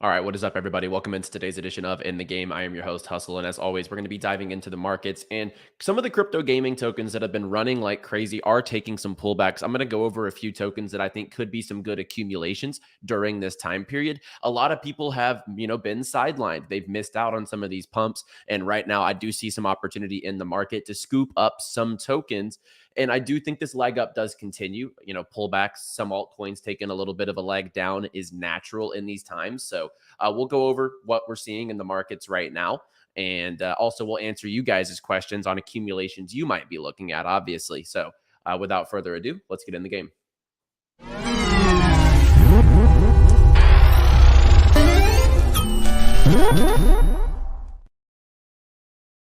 All right, what is up, everybody? Welcome into today's edition of In the Game. I am your host, Hustle, and as always, we're going to be diving into the markets and some of the crypto gaming tokens that have been running like crazy are taking some pullbacks. I'm going to go over a few tokens that I think could be some good accumulations during this time period. A lot of people have, been sidelined. They've missed out on some of these pumps, and right now I do see some opportunity in the market to scoop up some tokens. And I do think this leg up does continue. Pullbacks, some altcoins taking a little bit of a leg down is natural in these times. So we'll go over what we're seeing in the markets right now. And also, we'll answer you guys' questions on accumulations you might be looking at, obviously. So without further ado, let's get in the game.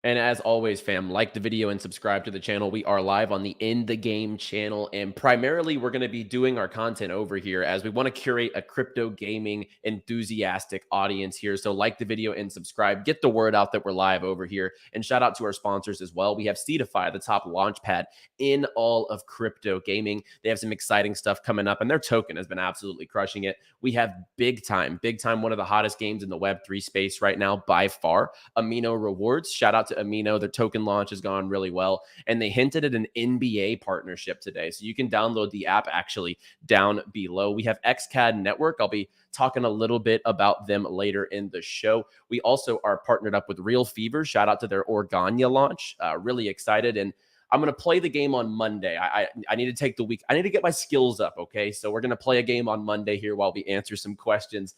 And as always, fam, like the video and subscribe to the channel. We are live on the In the Game channel, and primarily we're going to be doing our content over here as we want to curate a crypto gaming enthusiastic audience here. So like the video and subscribe, get the word out that we're live over here, and shout out to our sponsors as well. We have 𝗕𝗏𝗏𝗡, the top launch pad in all of crypto gaming. They have some exciting stuff coming up, and their token has been absolutely crushing it. We have big time, one of the hottest games in the Web3 space right now by far, Amino Rewards. Shout out to Amino. Their token launch has gone really well, and they hinted at an NBA partnership today. So you can download the app actually down below. We have XCAD Network. I'll be talking a little bit about them later in the show. We also are partnered up with 𝗕𝗏𝗶𝗃. Shout out to their 𝗕𝗲𝗏𝗀 launch. Really excited. And I'm going to play the game on Monday. I need to take the week. I need to get my skills up, okay? So we're going to play a game on Monday here while we answer some questions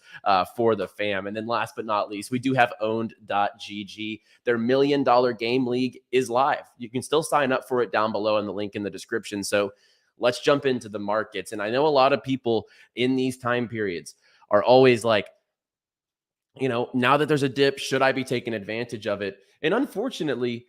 for the fam. And then last but not least, we do have owned.gg. Their $1 million game league is live. You can still sign up for it down below in the link in the description. So let's jump into the markets. And I know a lot of people in these time periods are always like, now that there's a dip, should I be taking advantage of it? And unfortunately,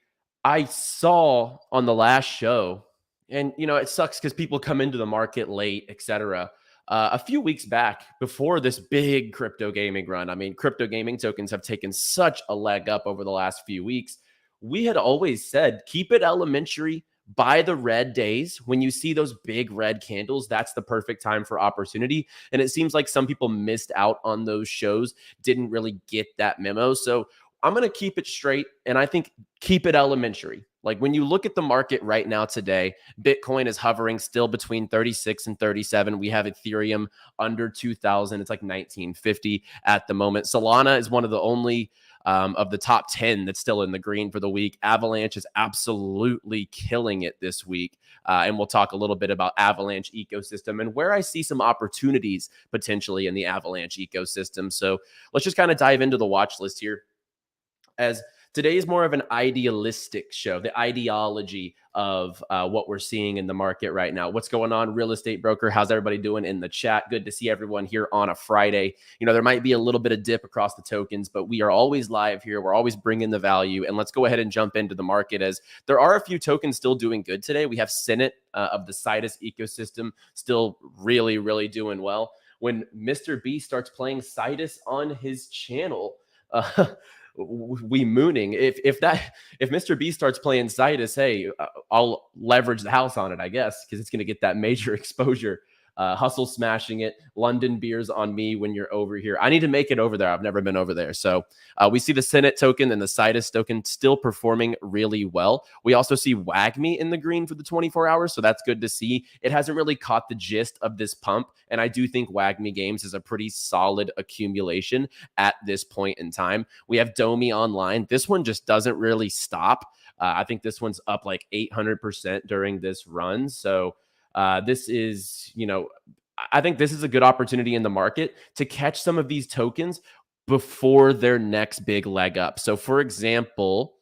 I saw on the last show, and it sucks because people come into the market late, etc. A few weeks back, before this big crypto gaming run, I mean, crypto gaming tokens have taken such a leg up over the last few weeks. We had always said, keep it elementary, buy the red days. When you see those big red candles, that's the perfect time for opportunity. And it seems like some people missed out on those shows, didn't really get that memo. So I'm going to keep it straight, and I think keep it elementary. Like when you look at the market right now today, Bitcoin is hovering still between 36 and 37. We have Ethereum under 2,000. It's like 1950 at the moment. Solana is one of the only of the top 10 that's still in the green for the week. Avalanche is absolutely killing it this week. And we'll talk a little bit about Avalanche ecosystem and where I see some opportunities potentially in the Avalanche ecosystem. So let's just kind of dive into the watch list here, as today is more of an idealistic show, the ideology of what we're seeing in the market right now. What's going on, real estate broker? How's everybody doing in the chat? Good to see everyone here on a Friday. There might be a little bit of dip across the tokens, but we are always live here. We're always bringing the value. And let's go ahead and jump into the market, as there are a few tokens still doing good today. We have 𝗕𝗏𝗏𝗡 of the 𝗕𝗏 ecosystem still really, really doing well. When Mr. B starts playing 𝗕𝗏 on his channel, we mooning. If Mr. B starts playing 𝗕𝗏𝗏𝗡, hey, I'll leverage the house on it, I guess, because it's going to get that major exposure. Hustle smashing it. London beers on me when you're over here. I need to make it over there. I've never been over there. So we see the 𝗕𝗏𝗏𝗡 token and the 𝗕𝗏 token still performing really well. We also see 𝗬𝗏𝗏𝗡 in the green for the 24 hours. So that's good to see. It hasn't really caught the gist of this pump. And I do think 𝗬𝗏𝗏𝗡 games is a pretty solid accumulation at this point in time. We have 𝗕𝗏𝗏𝗡 online. This one just doesn't really stop. I think this one's up like 800% during this run. So this is, I think this is a good opportunity in the market to catch some of these tokens before their next big leg up. So for example,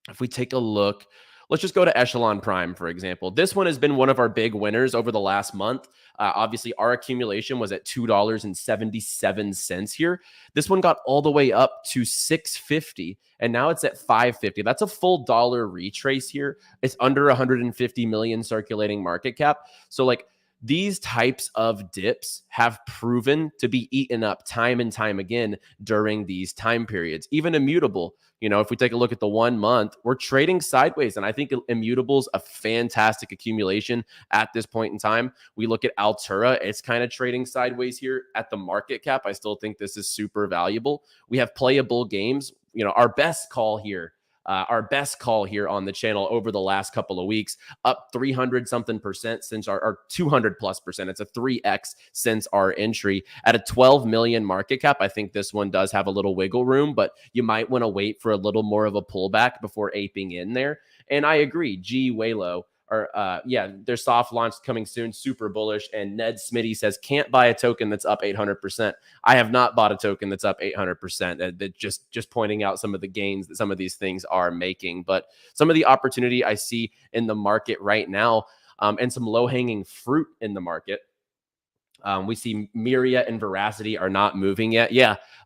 if we take a look, let's just go to Echelon Prime, for example. This one has been one of our big winners over the last month. Obviously, our accumulation was at $2.77 here. This one got all the way up to $6.50, and now it's at $5.50. That's a full dollar retrace here. It's under 150 million circulating market cap. So like, these types of dips have proven to be eaten up time and time again during these time periods. Even Immutable, if we take a look at the 1 month, we're trading sideways. And I think Immutable's a fantastic accumulation at this point in time. We look at Altura, it's kind of trading sideways here at the market cap. I still think this is super valuable. We have playable games, our best call here on the channel over the last couple of weeks, up 300 something percent since our 200 plus percent. It's a 3x since our entry at a 12 million market cap. I think this one does have a little wiggle room, but you might want to wait for a little more of a pullback before aping in there. And I agree, 𝗕𝗿𝗏𝗀, their soft launch coming soon, super bullish. And 𝗕𝗏𝗂𝗀𝗏 says, can't buy a token that's up 800%. I have not bought a token that's up 800%. That just pointing out some of the gains that some of these things are making. But some of the opportunity I see in the market right now, and some low-hanging fruit in the market. We see Myria and Veracity are not moving yet.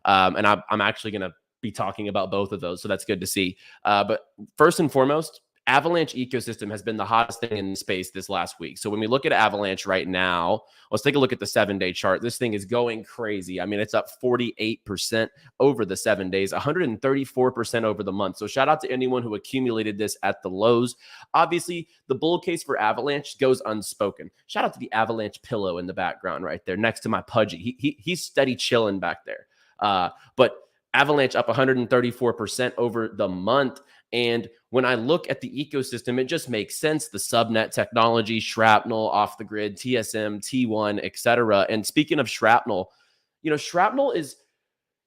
And I'm actually going to be talking about both of those, so that's good to see. But first and foremost, Avalanche Ecosystem has been the hottest thing in space this last week. So when we look at Avalanche right now, let's take a look at the 7-day chart. This thing is going crazy. I mean, it's up 48% over the 7 days, 134% over the month. So shout out to anyone who accumulated this at the lows. Obviously, the bull case for Avalanche goes unspoken. Shout out to the Avalanche pillow in the background right there next to my pudgy. He's steady chilling back there. But Avalanche up 134% over the month. And when I look at the ecosystem, it just makes sense. The subnet technology, Shrapnel, off the grid, TSM, T1, etc. And speaking of Shrapnel, Shrapnel is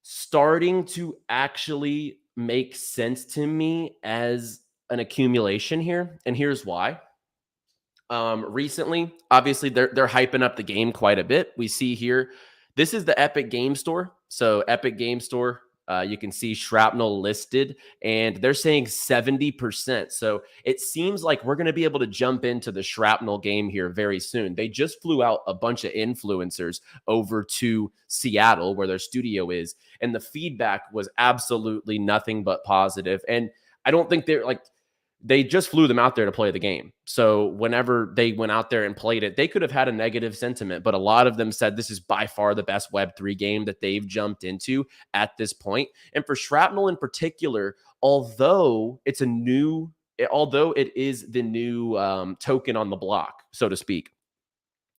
starting to actually make sense to me as an accumulation here. And here's why. Recently, obviously, they're hyping up the game quite a bit. We see here, this is the Epic Game Store. So Epic Game Store, you can see Shrapnel listed, and they're saying 70%. So it seems like we're going to be able to jump into the Shrapnel game here very soon. They just flew out a bunch of influencers over to Seattle, where their studio is, and the feedback was absolutely nothing but positive. And I don't think they just flew them out there to play the game. So whenever they went out there and played it, they could have had a negative sentiment, but a lot of them said this is by far the best Web3 game that they've jumped into at this point. And for Shrapnel in particular, although it is the new token on the block, so to speak.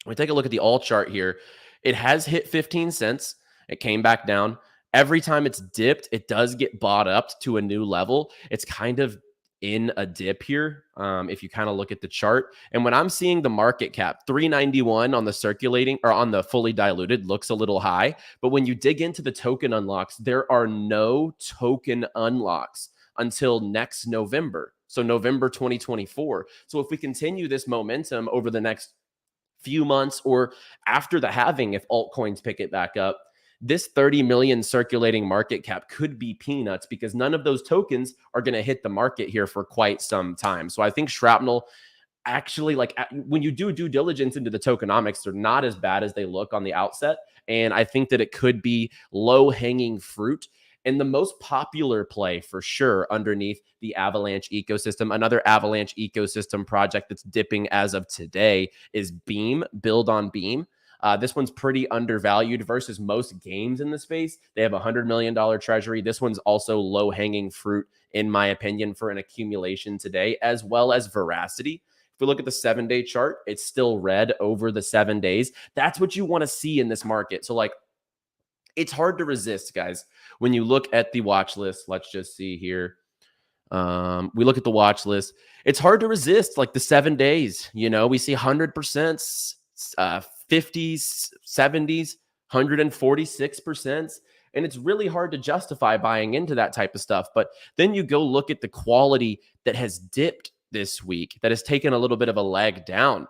When we take a look at the alt chart here, it has hit 15 cents. It came back down. Every time it's dipped, it does get bought up to a new level. It's kind of in a dip here, if you kind of look at the chart. And when I'm seeing the market cap, 391 on the circulating or on the fully diluted looks a little high. But when you dig into the token unlocks, there are no token unlocks until next November. So November 2024. So if we continue this momentum over the next few months or after the halving, if altcoins pick it back up, this 30 million circulating market cap could be peanuts because none of those tokens are going to hit the market here for quite some time. So I think Shrapnel actually, when you do due diligence into the tokenomics, they're not as bad as they look on the outset. And I think that it could be low-hanging fruit and the most popular play for sure underneath the Avalanche ecosystem. Another Avalanche ecosystem project that's dipping as of today is Beam, Build on Beam. This one's pretty undervalued versus most games in the space. They have a $100 million treasury. This one's also low-hanging fruit, in my opinion, for an accumulation today, as well as Veracity. If we look at the 7-day chart, it's still red over the 7 days. That's what you want to see in this market. So, it's hard to resist, guys. When you look at the watch list, let's just see here. We look at the watch list. It's hard to resist, the 7 days. We see 100%, 50s, 70s, 146%. And it's really hard to justify buying into that type of stuff. But then you go look at the quality that has dipped this week, that has taken a little bit of a leg down.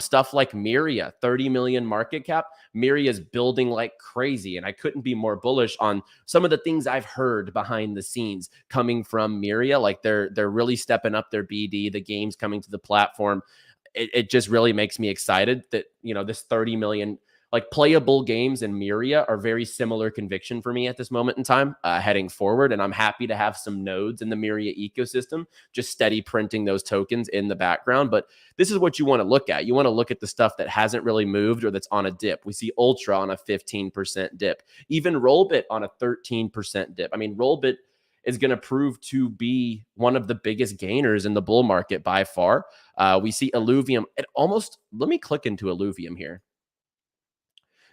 Stuff like Myria, 30 million market cap. Myria is building like crazy. And I couldn't be more bullish on some of the things I've heard behind the scenes coming from Myria. They're really stepping up their BD, the games coming to the platform. It just really makes me excited that, this 30 million like playable games and Myria are very similar conviction for me at this moment in time, heading forward. And I'm happy to have some nodes in the Myria ecosystem, just steady printing those tokens in the background. But this is what you want to look at. You want to look at the stuff that hasn't really moved or that's on a dip. We see Ultra on a 15% dip, even Rollbit on a 13% dip. I mean, Rollbit is going to prove to be one of the biggest gainers in the bull market by far. We see Illuvium. Let me click into Illuvium here.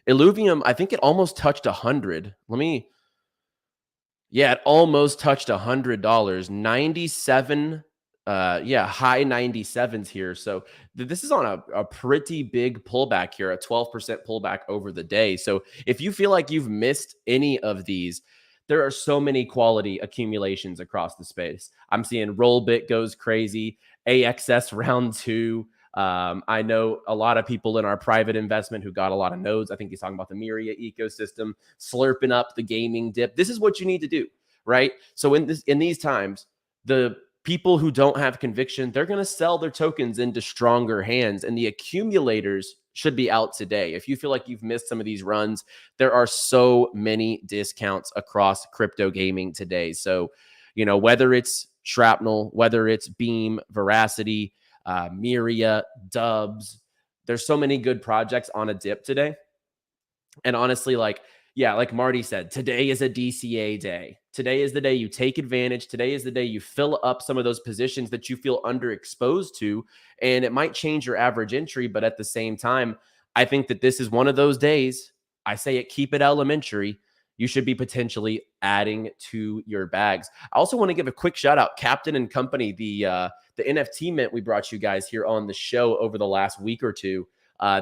Illuvium, I think it almost touched 100. It almost touched $100. 97, high 97s here. So this is on a pretty big pullback here, a 12% pullback over the day. So if you feel like you've missed any of these, there are so many quality accumulations across the space. I'm seeing Rollbit goes crazy, AXS round 2. I know a lot of people in our private investment who got a lot of nodes. I think he's talking about the Myria ecosystem, slurping up the gaming dip. This is what you need to do, right? So in these times, the people who don't have conviction, they're going to sell their tokens into stronger hands, and the accumulators should be out today. If you feel like you've missed some of these runs, there are so many discounts across crypto gaming today. So, whether it's Shrapnel, whether it's Beam, Veracity, Myria, Dubs. There's so many good projects on a dip today. And honestly, like Marty said, today is a DCA day. Today is the day you take advantage. Today is the day you fill up some of those positions that you feel underexposed to. And it might change your average entry, but at the same time, I think that this is one of those days. I say it, keep it elementary. You should be potentially adding to your bags. I also want to give a quick shout out, Captain and Company, the NFT mint we brought you guys here on the show over the last week or two.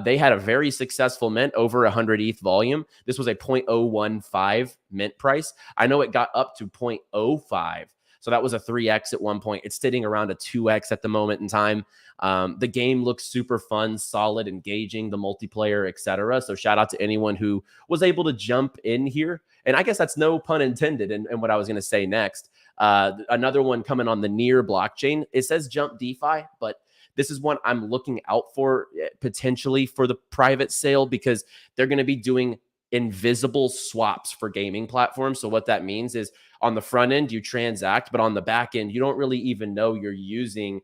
They had a very successful mint, over 100 ETH volume. This was a 0.015 mint price. I know it got up to 0.05. So that was a 3x at one point. It's sitting around a 2x at the moment in time. The game looks super fun, solid, engaging, the multiplayer, etc. So shout out to anyone who was able to jump in here. And I guess that's no pun intended in what I was going to say next. Another one coming on the Near blockchain. It says 𝗕𝗏𝗃𝗃, but this is one I'm looking out for potentially for the private sale, because they're going to be doing invisible swaps for gaming platforms. So what that means is on the front end, you transact, but on the back end, you don't really even know you're using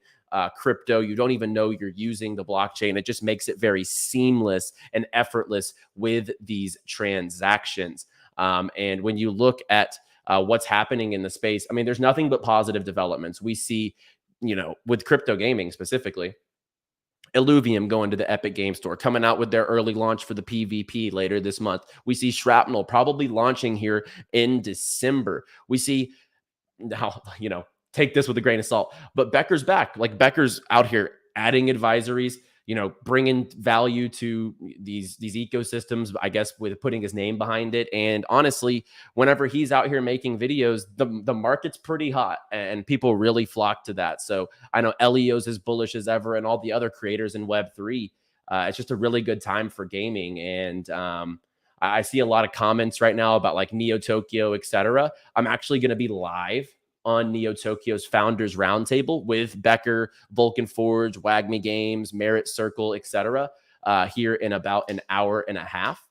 crypto. You don't even know you're using the blockchain. It just makes it very seamless and effortless with these transactions. And when you look at what's happening in the space, I mean, there's nothing but positive developments. We see, with crypto gaming specifically, Illuvium going to the Epic Game Store, coming out with their early launch for the PvP later this month. We see Shrapnel probably launching here in December. We see now, take this with a grain of salt, but Becker's back. Like, Becker's out here adding advisories, bringing value to these ecosystems, I guess, with putting his name behind it. And honestly, whenever he's out here making videos, the market's pretty hot and people really flock to that. So I know Elio's as bullish as ever, and all the other creators in Web3. It's just a really good time for gaming. And I see a lot of comments right now about like 𝗕𝗏𝗃𝗄, etc. I'm actually going to be live on 𝗕𝗏𝗃𝗄's Founders Roundtable with Becker, 𝗲𝗏𝗃𝗃, WAGMI Games, Merit Circle, etc. Here in about an hour and a half.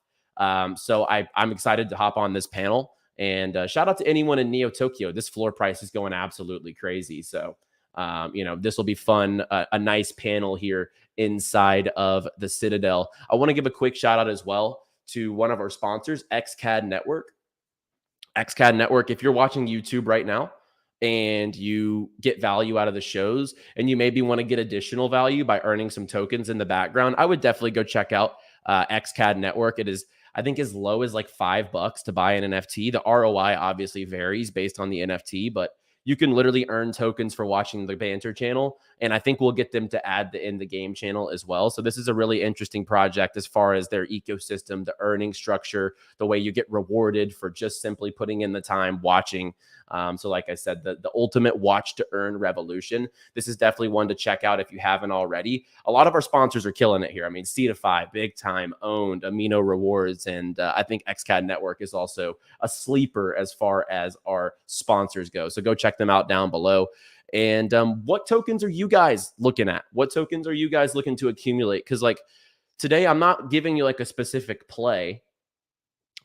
So I'm excited to hop on this panel. And shout out to anyone in 𝗕𝗏𝗃𝗄. This floor price is going absolutely crazy. So, this will be fun. A nice panel here inside of the Citadel. I want to give a quick shout out as well to one of our sponsors, XCAD Network. XCAD Network, if you're watching YouTube right now, and you get value out of the shows, and you maybe want to get additional value by earning some tokens in the background, I would definitely go check out XCAD Network. It is, I think, as low as like $5 to buy an NFT. The ROI obviously varies based on the NFT, but you can literally earn tokens for watching the Banter channel. And I think we'll get them to add in the game channel as well. So this is a really interesting project as far as their ecosystem, the earning structure, the way you get rewarded for just simply putting in the time watching. So like I said, the ultimate watch to earn revolution. This is definitely one to check out if you haven't already. A lot of our sponsors are killing it here. I mean, C2Fi, big time, owned, Amino Rewards, and I think XCAD Network is also a sleeper as far as our sponsors go. So go check them out down below. And what tokens are you guys looking at? What tokens are you guys looking to accumulate? Because like, Today, I'm not giving you like a specific play.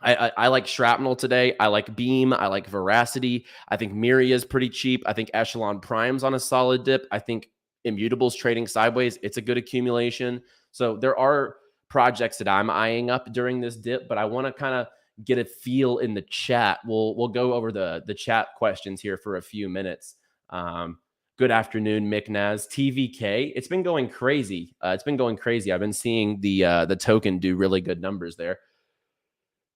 I like Shrapnel today. I like Beam. I like Veracity. I think Miria is pretty cheap. I think Echelon Prime's on a solid dip. I think Immutable's trading sideways. It's a good accumulation. So there are projects that I'm eyeing up during this dip, but I want to kind of get a feel in the chat. We'll go over the chat questions here for a few minutes. Good afternoon, McNaz. TVK. It's been going crazy. It's been going crazy. I've been seeing the token do really good numbers there.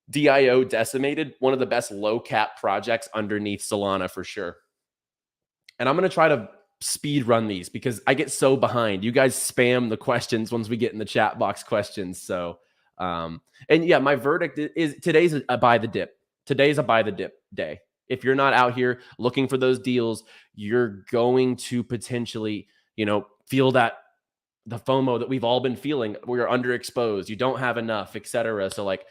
DIO Decimated, one of the best low cap projects underneath Solana for sure. And I'm going to try to speed run these because I get so behind. You guys spam the questions once we get in the chat box questions. So, and yeah, my verdict is today's a buy the dip. Today's a buy the dip day. If you're not out here looking for those deals, you're going to potentially, feel that the FOMO that we've all been feeling. We're underexposed. You don't have enough, etc. So like,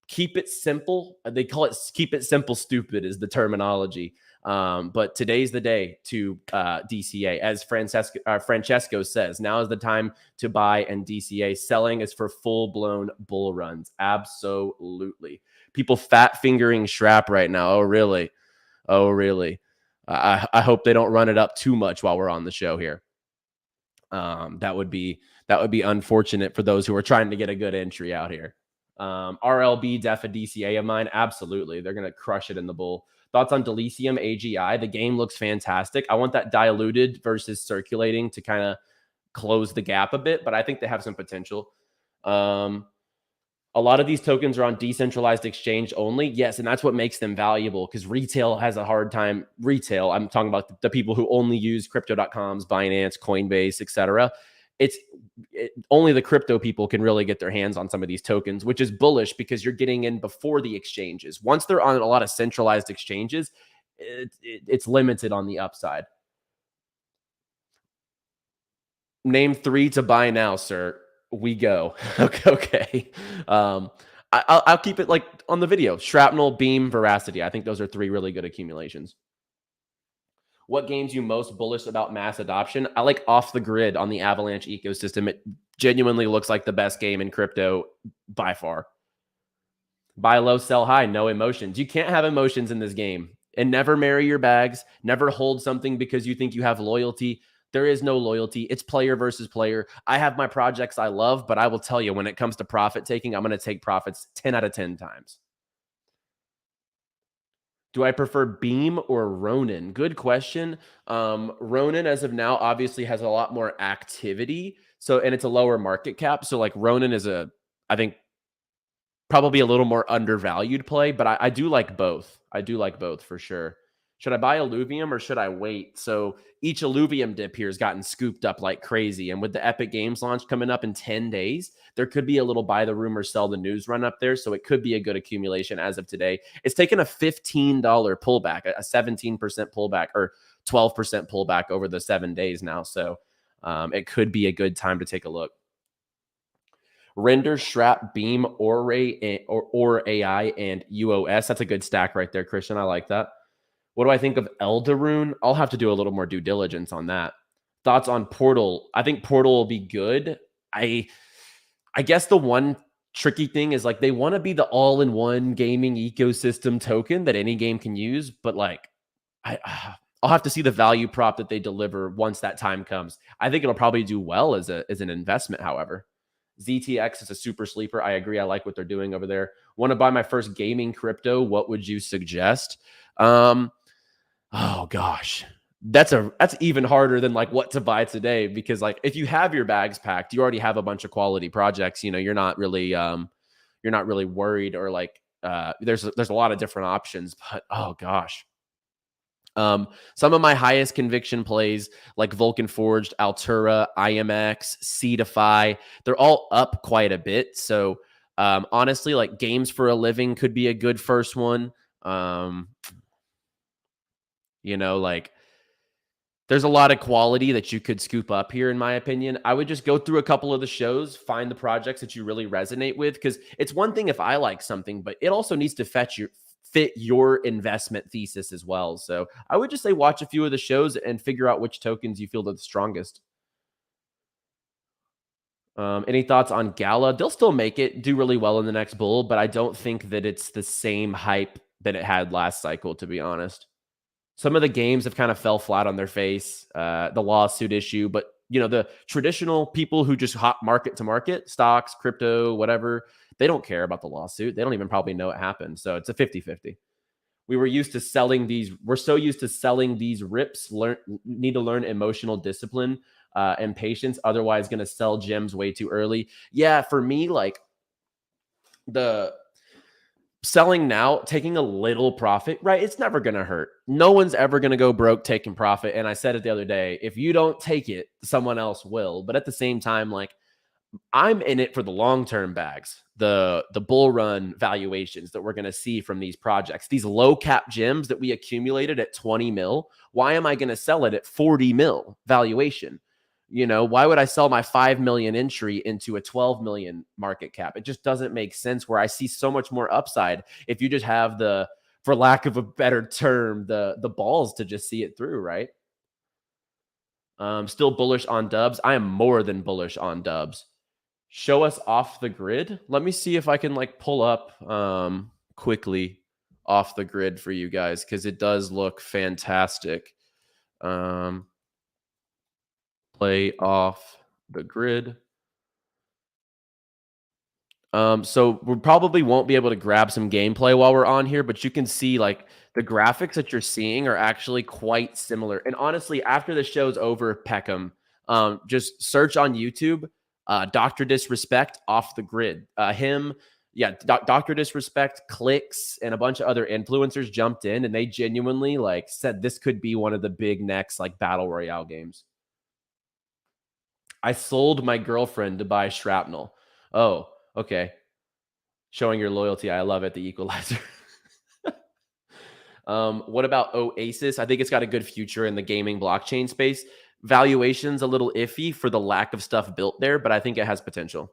keep it simple. They call it keep it simple, stupid is the terminology. But today's the day to DCA. As Francesco says, now is the time to buy and DCA. Selling is for full-blown bull runs. Absolutely. People fat fingering Shrap right now. Oh, really? Oh, really? I hope they don't run it up too much while we're on the show here. That would be unfortunate for those who are trying to get a good entry out here. RLB def a DCA of mine. Absolutely. They're going to crush it in the bull. Thoughts on Delicium AGI? The game looks fantastic. I want that diluted versus circulating to kind of close the gap a bit, but I think they have some potential. A lot of these tokens are on decentralized exchange only. Yes, and that's what makes them valuable because retail has a hard time. Retail, I'm talking about the people who only use crypto.coms, Binance, Coinbase, etc. Only the crypto people can really get their hands on some of these tokens, which is bullish because you're getting in before the exchanges. Once they're on a lot of centralized exchanges, it's limited on the upside. Name 3 to buy now, sir. We go. Okay. I'll keep it like on the video. Shrapnel, Beam, Veracity. I think those are 3 really good accumulations. What games you most bullish about mass adoption? I like Off the Grid on the Avalanche ecosystem. It genuinely looks like the best game in crypto by far. Buy low, sell high, no emotions. You can't have emotions in this game. And never marry your bags. Never hold something because you think you have loyalty. There is no loyalty. It's player versus player. I have my projects I love, but I will tell you, when it comes to profit taking, I'm going to take profits 10 out of 10 times. Do I prefer Beam or Ronin? Good question. Ronin, as of now, obviously has a lot more activity. And it's a lower market cap. So like Ronin is I think, probably a little more undervalued play, but I do like both. I do like both for sure. Should I buy Illuvium or should I wait? So each Illuvium dip here has gotten scooped up like crazy. And with the Epic Games launch coming up in 10 days, there could be a little buy the rumor, sell the news run up there. So it could be a good accumulation as of today. It's taken a $15 pullback, a 17% pullback or 12% pullback over the 7 days now. So it could be a good time to take a look. Render, Shrap, Beam, or AI, and UOS. That's a good stack right there, Christian. I like that. What do I think of Eldaroon? I'll have to do a little more due diligence on that. Thoughts on Portal? I think Portal will be good. I guess the one tricky thing is like they want to be the all-in-one gaming ecosystem token that any game can use, but like I'll have to see the value prop that they deliver once that time comes. I think it'll probably do well as an investment, however. ZTX is a super sleeper. I agree. I like what they're doing over there. Want to buy my first gaming crypto? What would you suggest? Oh gosh, that's even harder than like what to buy today, because like if you have your bags packed, you already have a bunch of quality projects. You're not really worried, or like there's a lot of different options. But oh gosh. Some of my highest conviction plays like Vulcan Forged, Altura, IMX, 𝗕𝗏𝗍, they're all up quite a bit. So honestly, like Games for a Living could be a good first one. Like there's a lot of quality that you could scoop up here, in my opinion. I would just go through a couple of the shows, find the projects that you really resonate with, because it's one thing if I like something, but it also needs to fit your investment thesis as well. So I would just say watch a few of the shows and figure out which tokens you feel are the strongest. Any thoughts on 𝗕𝗏? They'll still make it, do really well in the next bull, but I don't think that it's the same hype that it had last cycle, to be honest. Some of the games have kind of fell flat on their face, the lawsuit issue, but the traditional people who just hop market to market, stocks, crypto, whatever, they don't care about the lawsuit. They don't even probably know it happened. So it's a 50-50. We're so used to selling these rips, need to learn emotional discipline and patience. Otherwise, going to sell gems way too early. Yeah, for me, like the selling now, taking a little profit, right? It's never going to hurt. No one's ever going to go broke taking profit. And I said it the other day, if you don't take it, someone else will. But at the same time, like I'm in it for the long-term bags, the bull run valuations that we're going to see from these projects, these low cap gems that we accumulated at 20 mil. Why am I going to sell it at 40 mil valuation? Why would I sell my 5 million entry into a 12 million market cap? It just doesn't make sense, where I see so much more upside if you just have for lack of a better term, the balls to just see it through, right? Still bullish on dubs. I am more than bullish on dubs. Show us off the grid. Let me see if I can like pull up quickly off the grid for you guys, because it does look fantastic. Play off the grid. So we probably won't be able to grab some gameplay while we're on here, but you can see like the graphics that you're seeing are actually quite similar. And honestly, after the show's over, Peckham, just search on YouTube, Dr. Disrespect off the grid. Dr. Disrespect, Clicks, and a bunch of other influencers jumped in, and they genuinely like said this could be one of the big next like battle royale games. I sold my girlfriend to buy shrapnel. Oh, okay. Showing your loyalty. I love it. The equalizer. What about Oasis? I think it's got a good future in the gaming blockchain space. Valuation's a little iffy for the lack of stuff built there, but I think it has potential.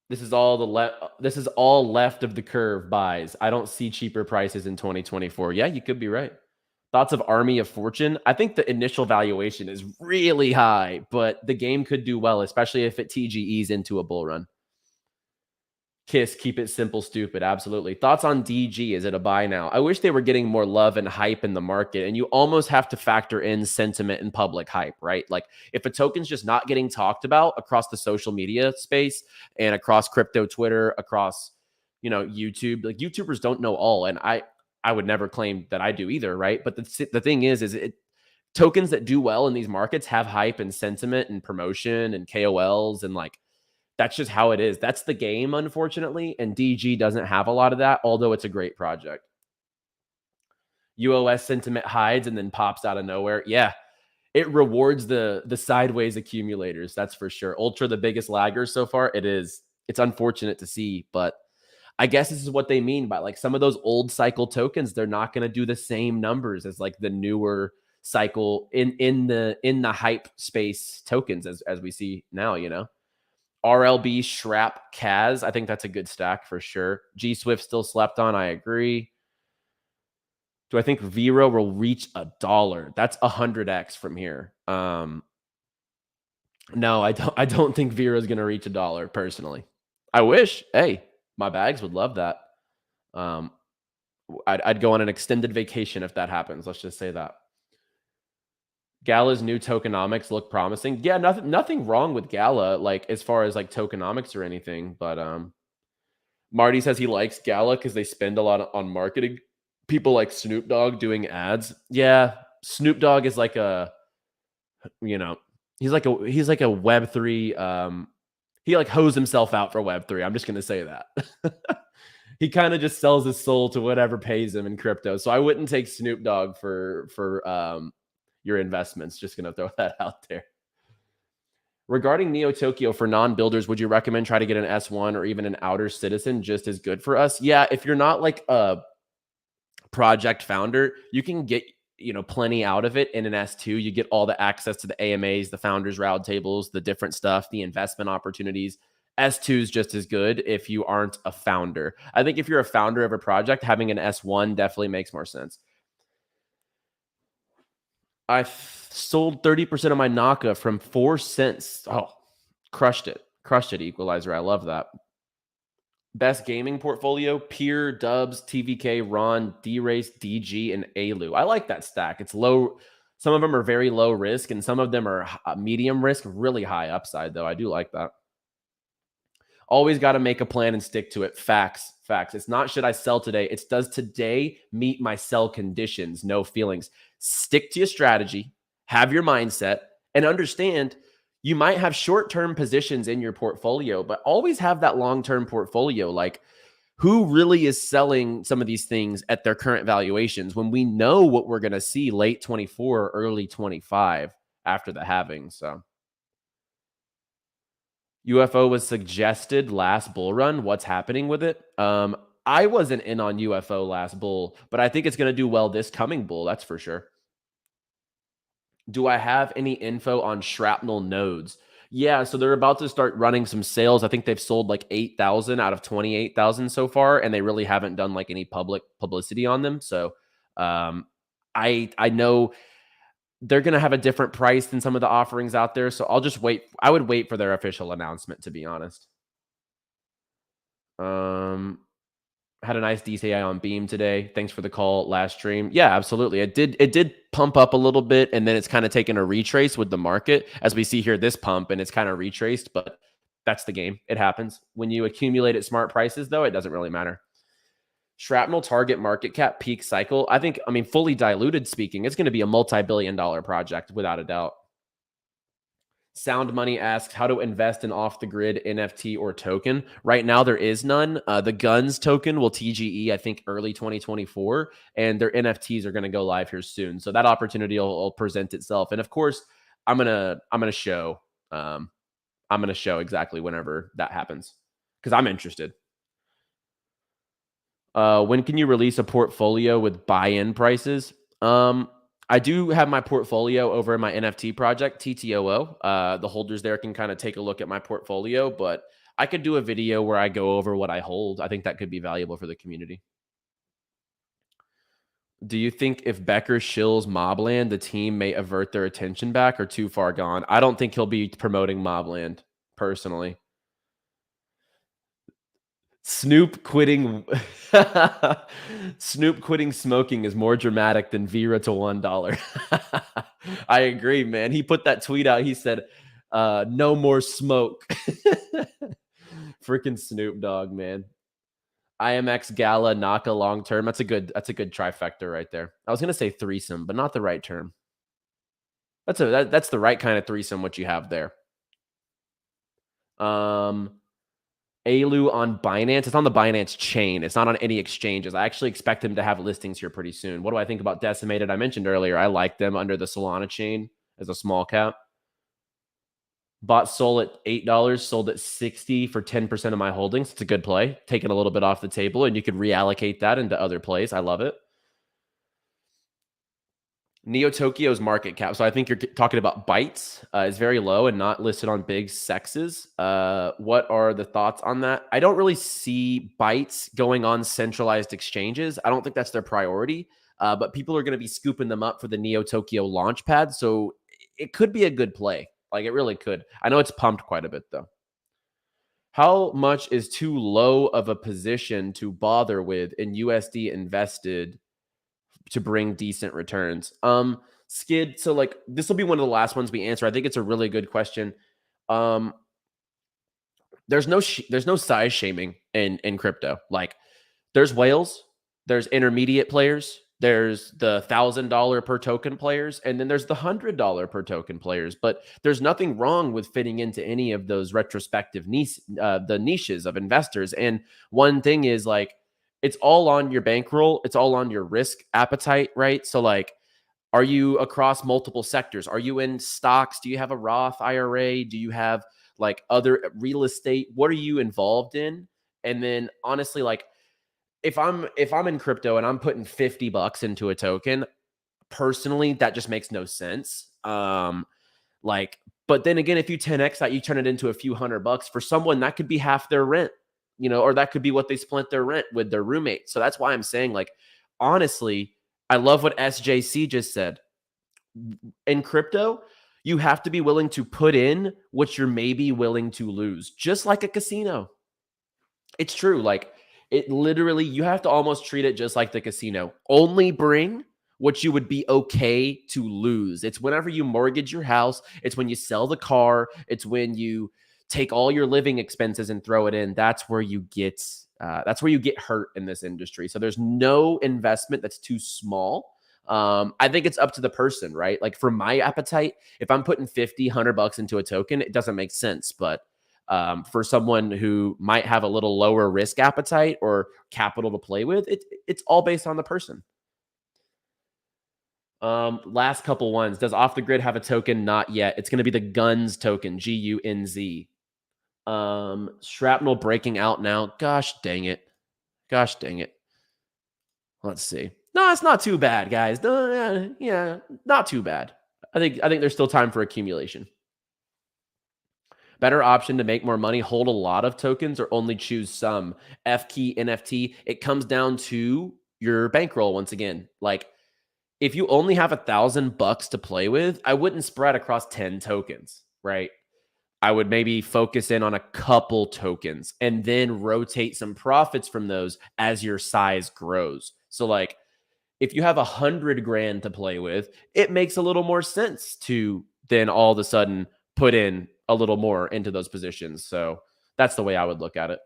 This is all left of the curve buys. I don't see cheaper prices in 2024. Yeah, you could be right. Thoughts of Army of Fortune? I think the initial valuation is really high, but the game could do well, especially if it TGEs into a bull run. Kiss, keep it simple, stupid. Absolutely. Thoughts on DG? Is it a buy now? I wish they were getting more love and hype in the market, and you almost have to factor in sentiment and public hype, right? Like if a token's just not getting talked about across the social media space and across crypto Twitter, across, YouTube, like YouTubers don't know all. And I would never claim that I do either, right? But the thing is tokens that do well in these markets have hype and sentiment and promotion and KOLs, and like that's just how it is. That's the game, unfortunately. And DG doesn't have a lot of that, although it's a great project. UOS sentiment hides and then pops out of nowhere. Yeah, it rewards the sideways accumulators. That's for sure. Ultra, the biggest lagger so far. It is. It's unfortunate to see, but I guess this is what they mean by like some of those old cycle tokens. They're not going to do the same numbers as like the newer cycle in the hype space tokens as we see now, RLB 𝗕𝗏𝗄𝗃. I think that's a good stack for sure. G Swift still slept on. I agree. Do I think Vero will reach $1? That's 100x from here. No, I don't think Vero is going to reach $1 personally. I wish. Hey, my bags would love that. I'd go on an extended vacation if that happens. Let's just say that. 𝗕𝗏𝗄𝗃's new tokenomics look promising. Yeah, nothing wrong with 𝗕𝗏, like as far as like tokenomics or anything. But Marty says he likes 𝗕𝗏 because they spend a lot on marketing. People like Snoop Dogg doing ads. Yeah, Snoop Dogg is like he's like a Web3. He like hoes himself out for Web3. I'm just gonna say that. He kind of just sells his soul to whatever pays him in crypto. So I wouldn't take Snoop Dogg for your investments. Just gonna throw that out there. Regarding Neo Tokyo, for non-builders, would you recommend try to get an S1 or even an outer citizen just as good for us? Yeah, if you're not like a project founder, you can get plenty out of it in an S2. You get all the access to the AMAs, the founders roundtables, the different stuff, the investment opportunities. S2 is just as good if you aren't a founder. I think if you're a founder of a project, having an S1 definitely makes more sense. I sold 30% of my NACA from 4 cents. Oh, crushed it. Crushed it, Equalizer. I love that. Best gaming portfolio: Peer, Dubs, TVK, Ron, D-Race, DG, and Alu. I like that stack. It's low. Some of them are very low risk, and some of them are medium risk, really high upside, though. I do like that. Always got to make a plan and stick to it. Facts. Facts. It's not should I sell today? It's does today meet my sell conditions? No feelings. Stick to your strategy, have your mindset, and understand you might have short-term positions in your portfolio, but always have that long-term portfolio. Like, who really is selling some of these things at their current valuations when we know what we're going to see late 24, early 25 after the halving? So UFO was suggested last bull run. What's happening with it? I wasn't in on UFO last bull, but I think it's going to do well this coming bull. That's for sure. Do I have any info on shrapnel nodes? Yeah, so they're about to start running some sales. I think they've sold like 8,000 out of 28,000 so far, and they really haven't done like any public publicity on them. So I know they're going to have a different price than some of the offerings out there. So I'll just wait. I would wait for their official announcement, to be honest. Had a nice DCI on Beam today. Thanks for the call last stream. Yeah, absolutely. It did pump up a little bit, and then it's kind of taken a retrace with the market, as we see here, this pump, and it's kind of retraced, but that's the game. It happens. When you accumulate at smart prices, though, it doesn't really matter. Shrapnel target market cap peak cycle. I mean, fully diluted speaking, it's going to be a multi-billion-dollar project without a doubt. Sound Money asks how to invest in off-the-grid NFT or token. Right now, there is none. The Guns token will TGE, I think, early 2024, and their NFTs are going to go live here soon. So that opportunity will present itself. And of course, I'm gonna show exactly whenever that happens because I'm interested. When can you release a portfolio with buy-in prices? I do have my portfolio over in my NFT project, TTOO. The holders there can kind of take a look at my portfolio, but I could do a video where I go over what I hold. I think that could be valuable for the community. Do you think if Becker shills Mobland, the team may avert their attention back or too far gone? I don't think he'll be promoting Mobland personally. Snoop quitting smoking is more dramatic than Vera to $1. I agree, man. He put that tweet out. He said, no more smoke. Freaking Snoop Dogg, man. IMX Gala Naka long term. That's a good trifecta right there. I was gonna say threesome, but not the right term. That's the right kind of threesome, what you have there. Alu on Binance. It's on the Binance chain. It's not on any exchanges. I actually expect him to have listings here pretty soon. What do I think about Decimated? I mentioned earlier, I like them under the Solana chain as a small cap. Bought Sol at $8, sold at $60 for 10% of my holdings. It's a good play. Taking a little bit off the table, and you could reallocate that into other plays. I love it. Neo Tokyo's market cap. So I think you're talking about Bytes. Is very low and not listed on big sexes. What are the thoughts on that? I don't really see Bytes going on centralized exchanges. I don't think that's their priority. But people are going to be scooping them up for the Neo Tokyo launchpad. So it could be a good play. Like, it really could. I know it's pumped quite a bit, though. How much is too low of a position to bother with in USD invested to bring decent returns? Skid, so like this will be one of the last ones we answer. I think it's a really good question. There's no size shaming in crypto. Like, there's whales, there's intermediate players, there's the $1,000 per token players, and then there's the $100 per token players. But there's nothing wrong with fitting into any of those retrospective niches of investors. And one thing is, like, it's all on your bankroll. It's all on your risk appetite, right? So, like, are you across multiple sectors? Are you in stocks? Do you have a Roth IRA? Do you have like other real estate? What are you involved in? And then honestly, like, if I'm in crypto and I'm putting $50 into a token, personally, that just makes no sense. Like, but then again, if you 10x that, you turn it into a few $100 for someone, that could be half their rent, or that could be what they split their rent with their roommate. So that's why I'm saying, like, honestly, I love what SJC just said. in crypto, you have to be willing to put in what you're maybe willing to lose, just like a casino. It's true. Like, it literally, you have to almost treat it just like the casino. Only bring what you would be okay to lose. It's whenever you mortgage your house, it's when you sell the car, it's when you take all your living expenses and throw it in. That's where you get hurt in this industry. So there's no investment that's too small. I think it's up to the person, right? Like, for my appetite, if I'm putting 50, $100 into a token, it doesn't make sense. But for someone who might have a little lower risk appetite or capital to play with, it's all based on the person. Last couple ones. Does Off the Grid have a token? Not yet. It's going to be the Guns token, GUNZ. Shrapnel breaking out now. Gosh dang it. Gosh dang it. Let's see. No, it's not too bad, guys. Yeah, not too bad. I think there's still time for accumulation. Better option to make more money, hold a lot of tokens or only choose some. F-key, NFT, it comes down to your bankroll once again. Like, if you only have $1,000 to play with, I wouldn't spread across 10 tokens, right? I would maybe focus in on a couple tokens and then rotate some profits from those as your size grows. So, like, if you have 100 grand to play with, it makes a little more sense to then all of a sudden put in a little more into those positions. So that's the way I would look at it.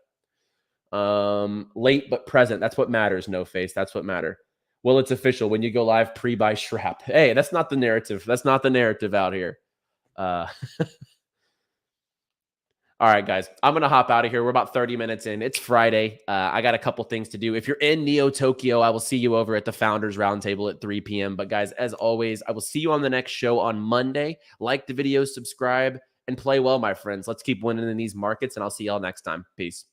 Late but present. That's what matters. No face. That's what matter. Well, it's official. When you go live, pre-buy Shrap. Hey, that's not the narrative. That's not the narrative out here. All right, guys, I'm going to hop out of here. We're about 30 minutes in. It's Friday. I got a couple things to do. If you're in Neo Tokyo, I will see you over at the Founders Roundtable at 3 p.m. But guys, as always, I will see you on the next show on Monday. Like the video, subscribe, and play well, my friends. Let's keep winning in these markets, and I'll see y'all next time. Peace.